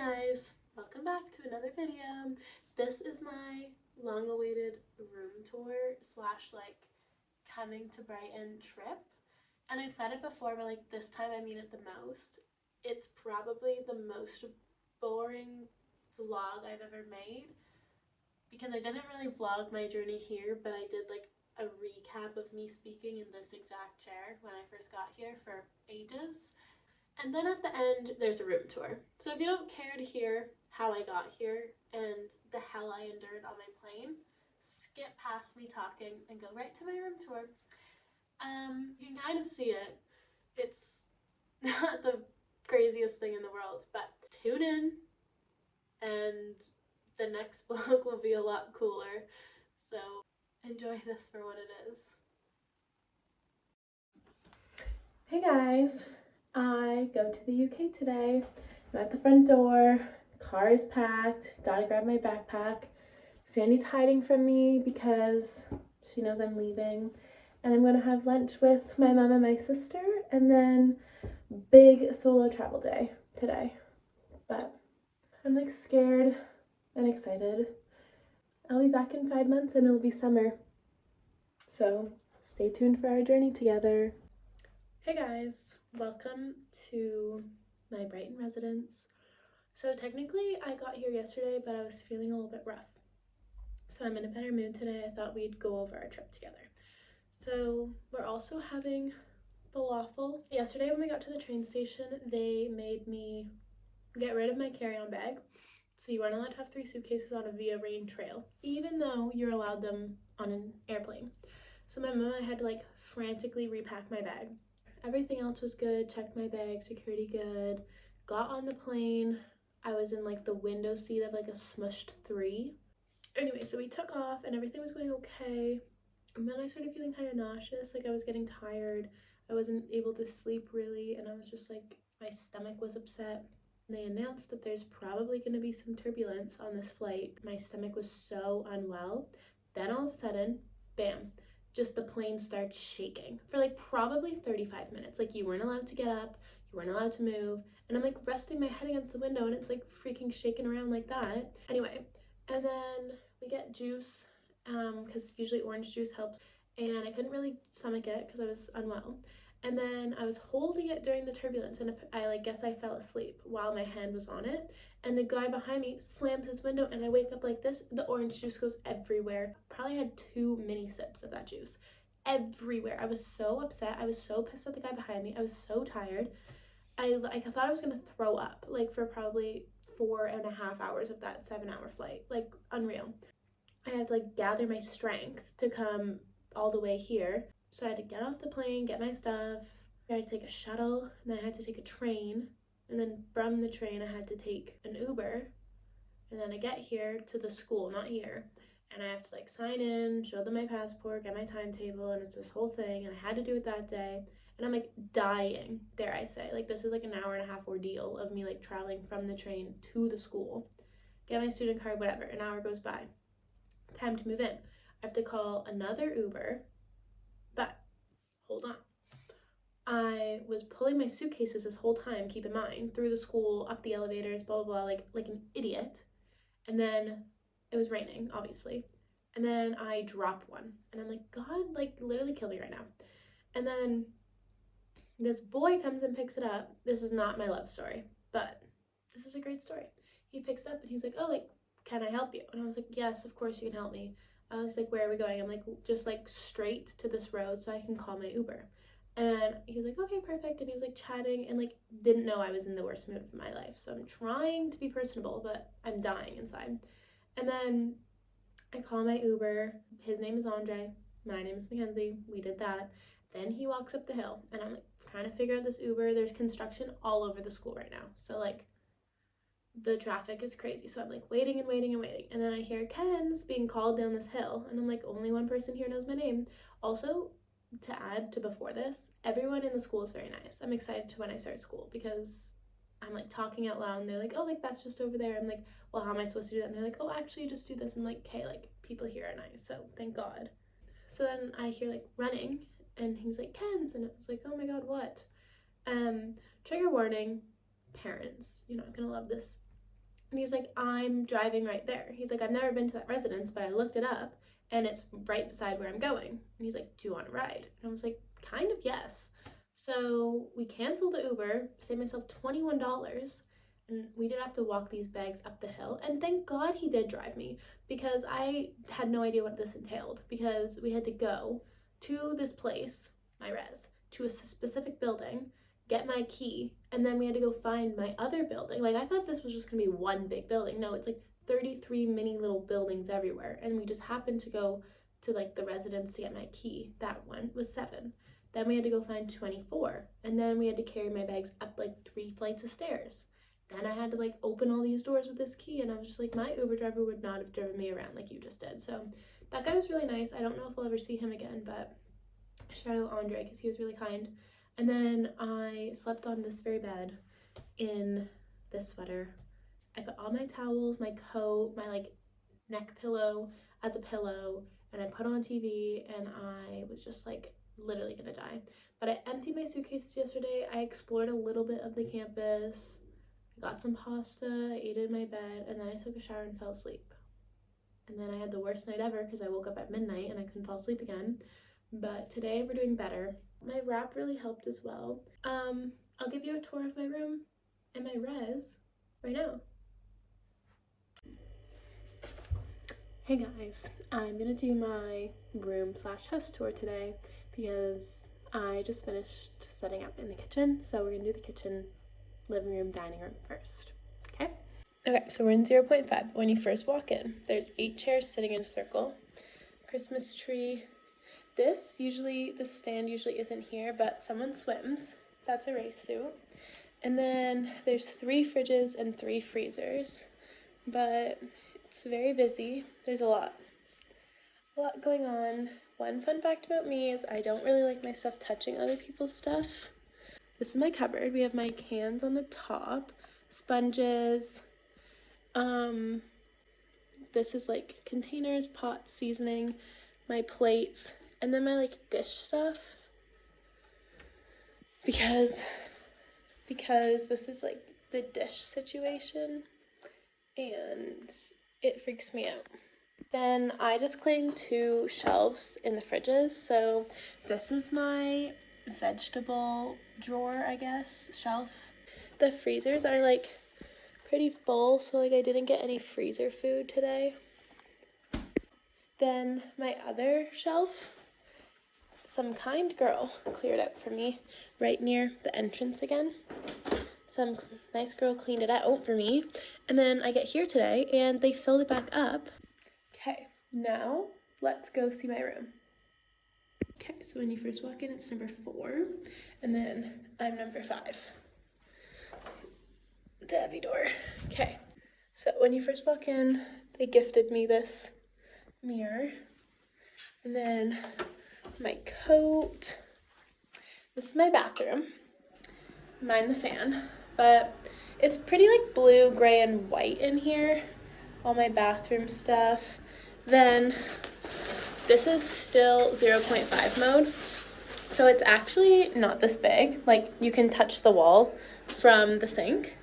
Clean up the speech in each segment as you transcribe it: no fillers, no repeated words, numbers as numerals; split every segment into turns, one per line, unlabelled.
guys, welcome back to another video. This is my long-awaited room tour slash coming to Brighton trip. And I've said it before, but this time I mean it the most. It's probably the most boring vlog I've ever made because I didn't really vlog my journey here, but I did a recap of me speaking in this exact chair when I first got here for ages. And then at the end, there's a room tour. So if you don't care to hear how I got here and the hell I endured on my plane, skip past me talking and go right to my room tour. You can kind of see it. It's not the craziest thing in the world, but tune in and the next vlog will be a lot cooler. So enjoy this for what it is. Hey guys. I go to the UK today. I'm at the front door, car is packed, gotta grab my backpack. Sandy's hiding from me because she knows I'm leaving. And I'm gonna have lunch with my mom and my sister, and then big solo travel day today. But I'm scared and excited. I'll be back in 5 months and it'll be summer. So stay tuned for our journey together. Hey guys, welcome to my Brighton residence. So technically I got here yesterday, but I was feeling a little bit rough. So I'm in a better mood today. I thought we'd go over our trip together. So we're also having falafel. Yesterday when we got to the train station, they made me get rid of my carry-on bag. So you weren't allowed to have 3 suitcases on a Via Rain trail, even though you're allowed them on an airplane. So my mom and I had to frantically repack my bag. Everything else was good, checked my bag, security good, got on the plane. I was in the window seat of a smushed 3. Anyway, so we took off and everything was going okay. And then I started feeling kind of nauseous, I was getting tired. I wasn't able to sleep really, and I was just my stomach was upset. And they announced that there's probably going to be some turbulence on this flight. My stomach was so unwell. Then all of a sudden, bam. Just the plane starts shaking for probably 35 minutes. You weren't allowed to get up, you weren't allowed to move, and I'm resting my head against the window and it's freaking shaking around like that. Anyway, and then we get juice, because usually orange juice helps, and I couldn't really stomach it because I was unwell. And then I was holding it during the turbulence, and I guess I fell asleep while my hand was on it. And the guy behind me slams his window, and I wake up like this. The orange juice goes everywhere. Probably had 2 mini sips of that juice. Everywhere. I was so upset. I was so pissed at the guy behind me. I was so tired. I thought I was going to throw up, for probably 4.5 hours of that 7-hour flight. Unreal. I had to gather my strength to come all the way here. So I had to get off the plane, get my stuff. I had to take a shuttle, and then I had to take a train. And then from the train, I had to take an Uber. And then I get here to the school, not here. And I have to sign in, show them my passport, get my timetable, and it's this whole thing. And I had to do it that day. And I'm dying, dare I say. This is an 1.5-hour ordeal of me traveling from the train to the school. Get my student card, whatever. An hour goes by. Time to move in. I have to call another Uber. But hold on. I was pulling my suitcases this whole time, keep in mind, through the school, up the elevators, blah, blah, blah, like an idiot. And then it was raining, obviously. And then I dropped one. And I'm God, literally kill me right now. And then this boy comes and picks it up. This is not my love story, but this is a great story. He picks it up and he's oh, can I help you? And I was yes, of course you can help me. I was where are we going? I'm just straight to this road so I can call my Uber. And he was okay, perfect. And he was chatting and didn't know I was in the worst mood of my life. So I'm trying to be personable, but I'm dying inside. And then I call my Uber. His name is Andre. My name is Mackenzie. We did that. Then he walks up the hill and I'm trying to figure out this Uber. There's construction all over the school right now. So the traffic is crazy. So I'm waiting and waiting and waiting. And then I hear Kenz being called down this hill. And I'm only one person here knows my name. Also, to add to before this, everyone in the school is very nice. I'm excited to when I start school because I'm talking out loud and they're oh, that's just over there. I'm well, how am I supposed to do that? And they're oh, actually just do this. I'm okay, people here are nice. So thank God. So then I hear running and he's Kenz. And it was oh my God, what? Trigger warning, parents, you're not gonna love this And he's like, I'm driving right there. He's like, I've never been to that residence, but I looked it up and it's right beside where I'm going. And he's like, do you want a ride? And I was like, kind of, yes. So we canceled the Uber, saved myself $21. And we did have to walk these bags up the hill. And thank God he did drive me, because I had no idea what this entailed, because we had to go to this place, my res, to a specific building, get my key, and then we had to go find my other building. Like, I thought this was just gonna be one big building. No, it's like 33 mini little buildings everywhere. And we just happened to go to like the residence to get my key. That one was 7. Then we had to go find 24. And then we had to carry my bags up like 3 flights of stairs. Then I had to like open all these doors with this key, and I was just like, my Uber driver would not have driven me around like you just did. So that guy was really nice. I don't know if we'll ever see him again, but shout out Andre, because he was really kind. And then I slept on this very bed in this sweater. I put all my towels, my coat, my like neck pillow as a pillow, and I put on TV, and I was just like literally gonna die. But I emptied my suitcases yesterday. I explored a little bit of the campus. I got some pasta, I ate in my bed, and then I took a shower and fell asleep. And then I had the worst night ever because I woke up at midnight and I couldn't fall asleep again. But today we're doing better. My wrap really helped as well. I'll give you a tour of my room and my res right now. Hey guys, I'm gonna do my room slash house tour today because I just finished setting up in the kitchen. So we're gonna do the kitchen, living room, dining room first, okay? Okay, so we're in 0.5. When you first walk in, there's 8 chairs sitting in a circle, Christmas tree. This stand usually isn't here, but someone swims. That's a race suit. And then there's 3 fridges and 3 freezers, but it's very busy. There's a lot going on. One fun fact about me is I don't really like my stuff touching other people's stuff. This is my cupboard. We have my cans on the top, sponges. This is like containers, pots, seasoning, my plates, and then my like dish stuff. Because this is like the dish situation and it freaks me out. Then I just cleaned 2 shelves in the fridges. So this is my vegetable drawer, I guess, shelf. The freezers are like pretty full, so like I didn't get any freezer food today. Then my other shelf, some kind girl cleared out for me right near the entrance again. Some nice girl cleaned it out for me. And then I get here today and they filled it back up. Okay, now let's go see my room. Okay, so when you first walk in, it's number 4, and then I'm number 5. The heavy door. Okay, so when you first walk in, they gifted me this mirror, and then my coat. This is my bathroom. Mind the fan, but it's pretty like blue, gray, and white in here. All my bathroom stuff. Then this is still 0.5 mode, so it's actually not this big. Like, you can touch the wall from the sink.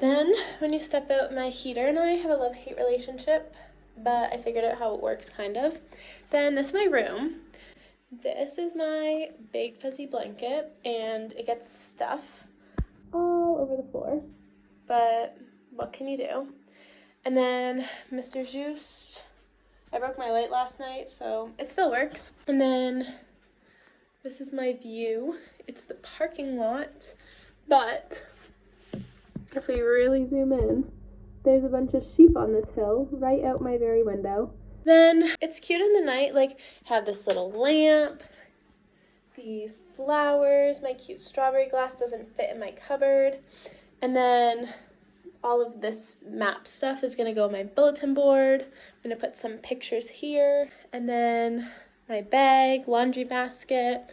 Then when you step out, my heater and I have a love-hate relationship, but I figured out how it works, kind of. Then this is my room. This is my big fuzzy blanket, and it gets stuff all over the floor, but what can you do? And then Mr. Juiced. I broke my light last night, so it still works. And then this is my view. It's the parking lot, but if we really zoom in, there's a bunch of sheep on this hill right out my very window. Then it's cute in the night, like have this little lamp, these flowers, my cute strawberry glass doesn't fit in my cupboard, and then all of this map stuff is gonna go on my bulletin board. I'm gonna put some pictures here, and then my bag, laundry basket.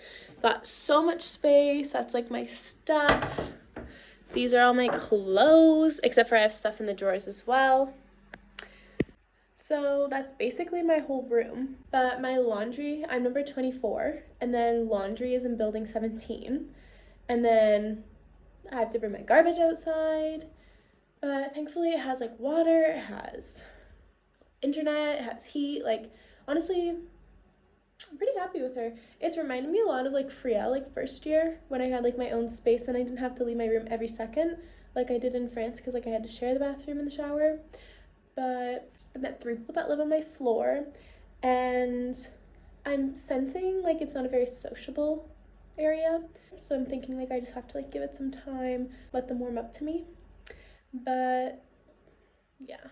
Got so much space. That's like my stuff. These are all my clothes, except for I have stuff in the drawers as well. So that's basically my whole room. But my laundry, I'm number 24, and then laundry is in building 17. And then I have to bring my garbage outside. But thankfully it has like water, it has internet, it has heat. Like, honestly, I'm pretty happy with her. It's reminded me a lot of like Friel, like first year when I had like my own space and I didn't have to leave my room every second like I did in France, because like I had to share the bathroom and the shower. But I met 3 people that live on my floor, and I'm sensing like it's not a very sociable area. So I'm thinking like I just have to like give it some time, let them warm up to me. But yeah.